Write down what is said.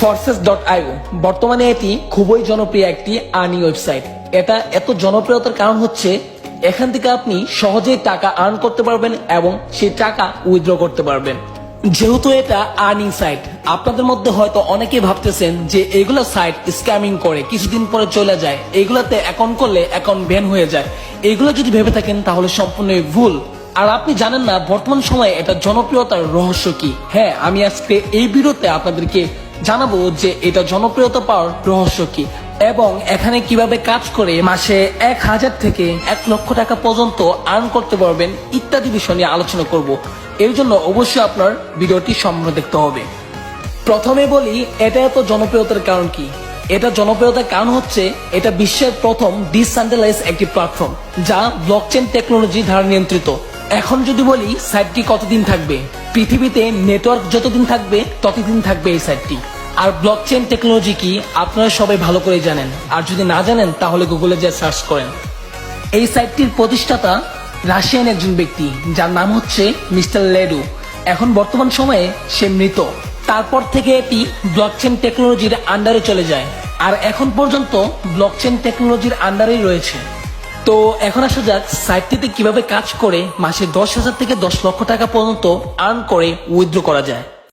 Forces.io বর্তমানে এটি খুবই জনপ্রিয় একটি আর্নিং ওয়েবসাইট। এটা এত জনপ্রিয়তার কারণ হচ্ছে এখান থেকে আপনি সহজেই টাকা আর্ন করতে পারবেন এবং সেই টাকা উইথড্র করতে পারবেন। যেহেতু এটা আর্নিং সাইট, আপনাদের মধ্যে হয়তো অনেকেই ভাবতেছেন যে এগুলো সাইট স্ক্যামিং করে, কিছুদিন পরে চলে যায়, এগুলোতে অ্যাকাউন্ট করলে অ্যাকাউন্ট ব্যান হয়ে যায়। এগুলো যদি ভেবে থাকেন তাহলে সম্পূর্ণই ভুল। আর আপনি জানেন না বর্তমান সময়ে এটা জনপ্রিয়তার রহস্য কি। হ্যাঁ, আমি আজকে এই ভিডিওতে আপনাদেরকে জানাবো যে এটা জনপ্রিয়তা পাওয়ার রহস্য কি এবং এখানে কিভাবে কাজ করে মাসে 1000 থেকে 1 লক্ষ টাকা পর্যন্ত আর্ন করতে পারবেন ইত্যাদি বিষয় নিয়ে আলোচনা করব। এর জন্য অবশ্যই আপনার ভিডিওটি সম্পূর্ণ দেখতে হবে। প্রথমে বলি এটা এত জনপ্রিয়তার কারণ কি। এটা জনপ্রিয়তার কারণ হচ্ছে এটা বিশ্বের প্রথম ডিসেন্ট্রালাইজ একটি প্ল্যাটফর্ম যা ব্লকচেন টেকনোলজি দ্বারা নিয়ন্ত্রিত। এখন যদি বলি সাইটটি কতদিন থাকবে, পৃথিবীতে নেটওয়ার্ক যতদিন থাকবে ততদিন থাকবে এই সাইটটি। আর ব্লকচেন টেকনোলজি কি আপনারা সবাই ভালো করে জানেন, আর যদি না জানেন তাহলে গুগলে যে সার্চ করেন। এই সাইটটির প্রতিষ্ঠাতা রাশিয়ান একজন ব্যক্তি যার নাম হচ্ছে মিস্টার লেডু। এখন বর্তমান সময়ে সে মৃত। তারপর থেকে এটি ব্লকচেন টেকনোলজির আন্ডারে চলে যায় আর এখন পর্যন্ত ব্লকচেন টেকনোলজির আন্ডারেই রয়েছে। তো এখন আসা যাক সাইটটিতে কিভাবে কাজ করে মাসে 10,000 থেকে 10 লক্ষ টাকা পর্যন্ত আর্ন করে উইথড্র করা যায়।